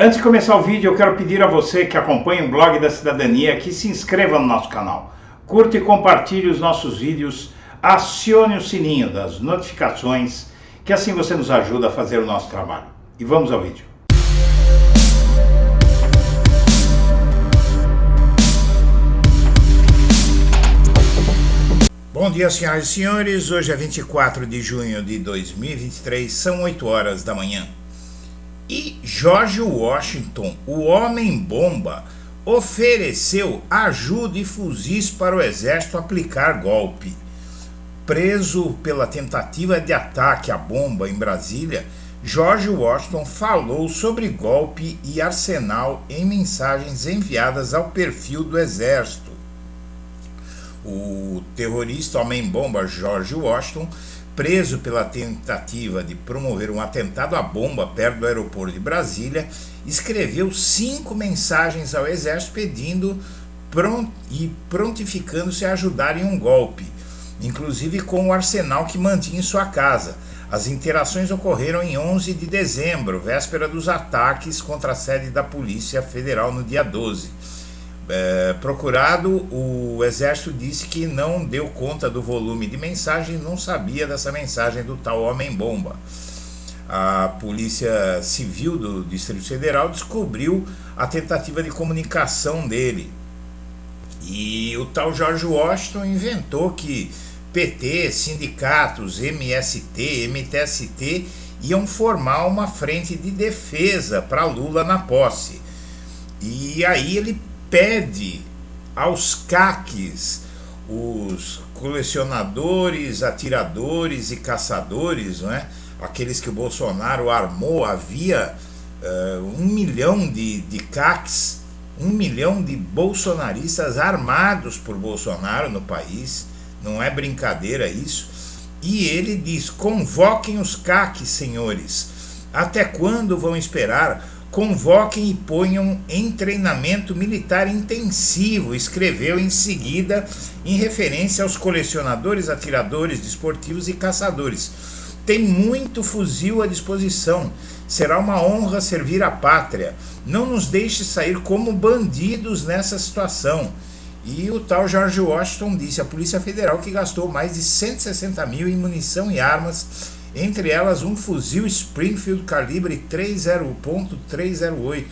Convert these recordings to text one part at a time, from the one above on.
Antes de começar o vídeo, eu quero pedir a você que acompanha o Blog da Cidadania que se inscreva no nosso canal, curta e compartilhe os nossos vídeos, acione o sininho das notificações, que assim você nos ajuda a fazer o nosso trabalho. E vamos ao vídeo. Bom dia, senhoras e senhores. Hoje é 24 de junho de 2023, são 8 horas da manhã. E George Washington, o homem-bomba, ofereceu ajuda e fuzis para o exército aplicar golpe. Preso pela tentativa de ataque à bomba em Brasília, George Washington falou sobre golpe e arsenal em mensagens enviadas ao perfil do exército. O terrorista homem-bomba George Washington, preso pela tentativa de promover um atentado à bomba perto do aeroporto de Brasília, escreveu 5 mensagens ao exército pedindo e prontificando-se a ajudar em um golpe, inclusive com o arsenal que mantinha em sua casa. As interações ocorreram em 11 de dezembro, véspera dos ataques contra a sede da Polícia Federal no dia 12. Procurado, o exército disse que não deu conta do volume de mensagens, não sabia dessa mensagem do tal homem-bomba. A Polícia Civil do Distrito Federal descobriu a tentativa de comunicação dele. E o tal George Washington inventou que PT, sindicatos, MST, MTST iam formar uma frente de defesa para Lula na posse. E aí ele pede aos CACs, os colecionadores, atiradores e caçadores, não é? Aqueles que o Bolsonaro armou, havia 1 milhão de CACs, 1 milhão de bolsonaristas armados por Bolsonaro no país, não é brincadeira isso. E ele diz: convoquem os CACs, senhores, até quando vão esperar? Convoquem e ponham em treinamento militar intensivo, escreveu em seguida, em referência aos colecionadores, atiradores, desportivos e caçadores. Tem muito fuzil à disposição, será uma honra servir a pátria, não nos deixe sair como bandidos nessa situação. E o tal George Washington disse à Polícia Federal que gastou mais de 160 mil em munição e armas, entre elas um fuzil Springfield calibre .308.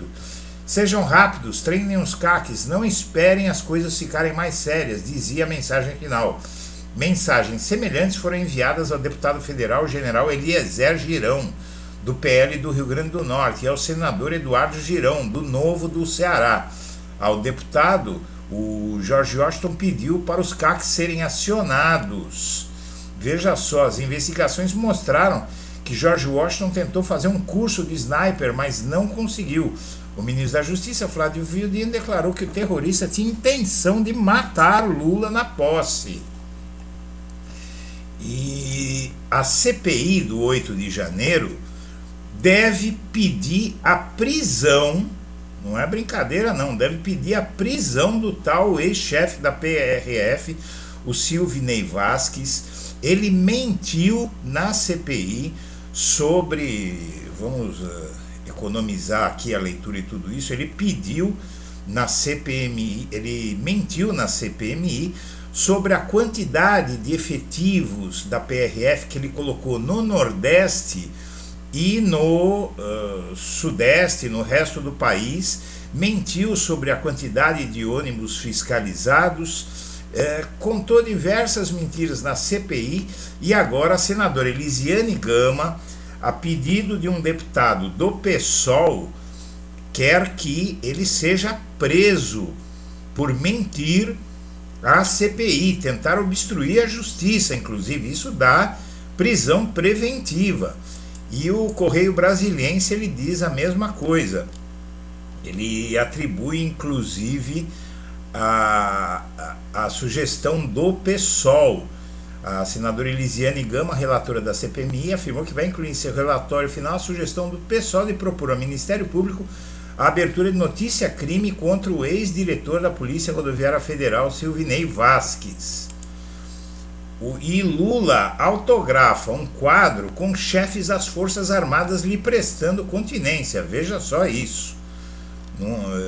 Sejam rápidos, treinem os CACs, não esperem as coisas ficarem mais sérias, dizia a mensagem final. Mensagens semelhantes foram enviadas ao deputado federal general Eliezer Girão, do PL do Rio Grande do Norte, e ao senador Eduardo Girão, do Novo do Ceará. Ao deputado, o George Washington pediu para os CACs serem acionados. Veja só, as investigações mostraram que George Washington tentou fazer um curso de sniper, mas não conseguiu. O ministro da Justiça, Flávio Dino, declarou que o terrorista tinha intenção de matar Lula na posse. E a CPI do 8 de janeiro deve pedir a prisão, não é brincadeira não, deve pedir a prisão do tal ex-chefe da PRF, o Silvinei Vasquez. Ele mentiu na CPI sobre, vamos economizar aqui a leitura e tudo isso, ele pediu na CPMI, ele mentiu na CPMI sobre a quantidade de efetivos da PRF que ele colocou no Nordeste e no Sudeste, no resto do país, mentiu sobre a quantidade de ônibus fiscalizados, contou diversas mentiras na CPI, e agora a senadora Elisiane Gama, a pedido de um deputado do PSOL, quer que ele seja preso por mentir à CPI, tentar obstruir a justiça, inclusive isso dá prisão preventiva. E o Correio Brasiliense ele diz a mesma coisa, ele atribui inclusive a sugestão do PSOL. A senadora Elisiane Gama, relatora da CPMI, afirmou que vai incluir em seu relatório final a sugestão do PSOL de propor ao Ministério Público a abertura de notícia-crime contra o ex-diretor da Polícia Rodoviária Federal, Silvinei Vasquez. E Lula autografa um quadro com chefes das Forças Armadas lhe prestando continência. Veja só isso.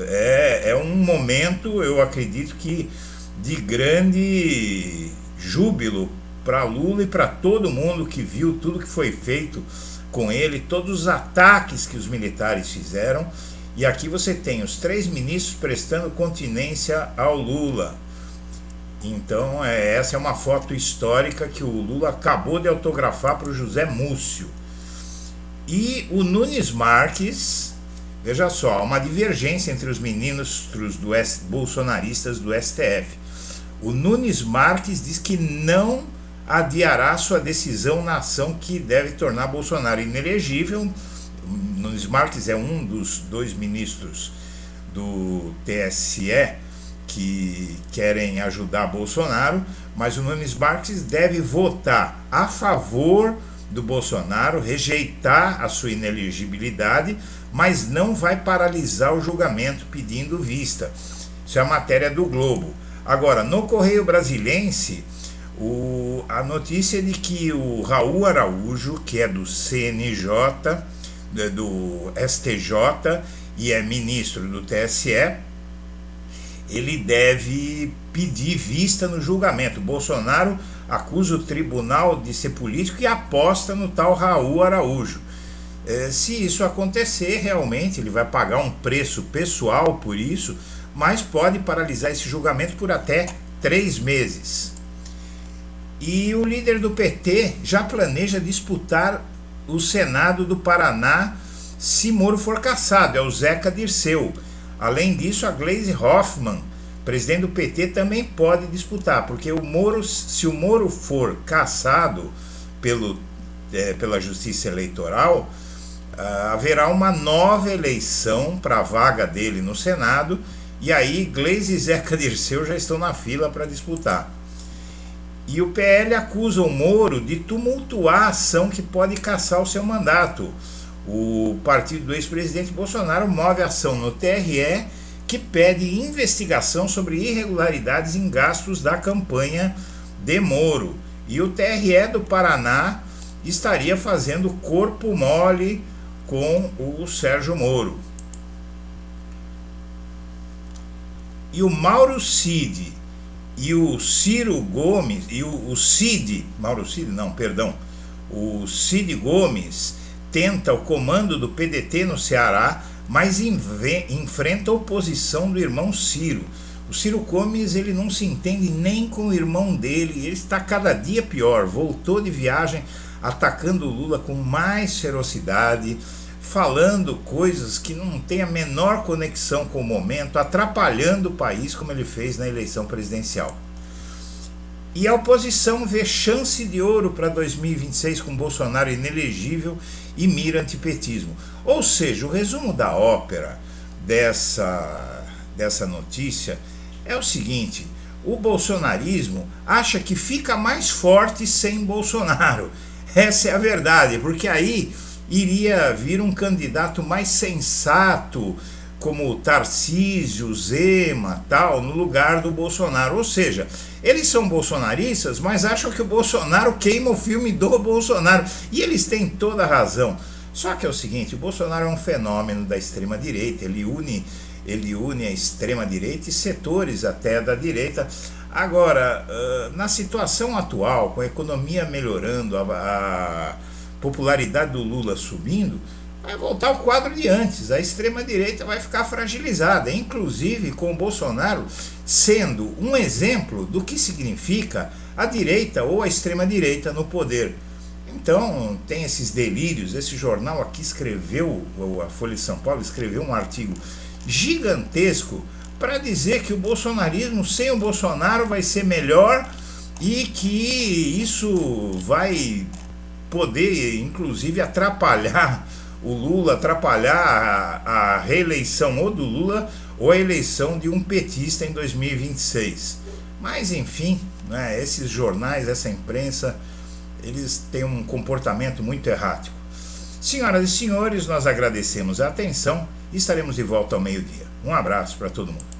É um momento, eu acredito que, de grande júbilo para Lula e para todo mundo que viu tudo que foi feito com ele, todos os ataques que os militares fizeram. E aqui você tem os 3 ministros prestando continência ao Lula. Então essa é uma foto histórica que o Lula acabou de autografar para o José Múcio. E o Nunes Marques, veja só, há uma divergência entre os ministros bolsonaristas do STF. O Nunes Marques diz que não adiará sua decisão na ação que deve tornar Bolsonaro inelegível. Nunes Marques é um dos 2 ministros do TSE que querem ajudar Bolsonaro, mas o Nunes Marques deve votar a favor do Bolsonaro, rejeitar a sua inelegibilidade, mas não vai paralisar o julgamento pedindo vista. Isso é a matéria do Globo. Agora, no Correio Brasilense, a notícia de que o Raul Araújo, que é do CNJ, do STJ e é ministro do TSE, ele deve pedir vista no julgamento. Bolsonaro acusa o tribunal de ser político e aposta no tal Raul Araújo. Se isso acontecer, realmente ele vai pagar um preço pessoal por isso, mas pode paralisar esse julgamento por até 3 meses. E o líder do PT já planeja disputar o Senado do Paraná se Moro for cassado, é o Zeca Dirceu. Além disso, a Gleisi Hoffmann, presidente do PT, também pode disputar, porque se o Moro for cassado pela Justiça Eleitoral, haverá uma nova eleição para a vaga dele no Senado, e aí Gleisi e Zeca Dirceu já estão na fila para disputar. E o PL acusa o Moro de tumultuar a ação que pode cassar o seu mandato. O partido do ex-presidente Bolsonaro move ação no TRE que pede investigação sobre irregularidades em gastos da campanha de Moro. E o TRE do Paraná estaria fazendo corpo mole com o Sérgio Moro. E o Mauro Cid e o Ciro Gomes, e o Cid Gomes tenta o comando do PDT no Ceará, mas enfrenta a oposição do irmão Ciro. O Ciro Gomes, ele não se entende nem com o irmão dele, ele está cada dia pior, voltou de viagem atacando o Lula com mais ferocidade, falando coisas que não têm a menor conexão com o momento, atrapalhando o país como ele fez na eleição presidencial. E a oposição vê chance de ouro para 2026 com Bolsonaro inelegível e mira antipetismo. Ou seja, o resumo da ópera dessa notícia é o seguinte: o bolsonarismo acha que fica mais forte sem Bolsonaro. Essa é a verdade, porque aí iria vir um candidato mais sensato, como Tarcísio, Zema, tal, no lugar do Bolsonaro. Ou seja, eles são bolsonaristas, mas acham que o Bolsonaro queima o filme do Bolsonaro. E eles têm toda a razão. Só que é o seguinte, o Bolsonaro é um fenômeno da extrema-direita, ele une a extrema-direita e setores até da direita. Agora, na situação atual, com a economia melhorando, a popularidade do Lula subindo, vai voltar ao quadro de antes, a extrema-direita vai ficar fragilizada, inclusive com o Bolsonaro sendo um exemplo do que significa a direita ou a extrema-direita no poder. Então tem esses delírios. Esse jornal aqui escreveu, a Folha de São Paulo escreveu um artigo gigantesco para dizer que o bolsonarismo sem o Bolsonaro vai ser melhor e que isso vai poder inclusive atrapalhar o Lula, atrapalhar a reeleição ou do Lula ou a eleição de um petista em 2026. Mas enfim, né, esses jornais, essa imprensa, eles têm um comportamento muito errático. Senhoras e senhores, nós agradecemos a atenção e estaremos de volta ao meio-dia. Um abraço para todo mundo.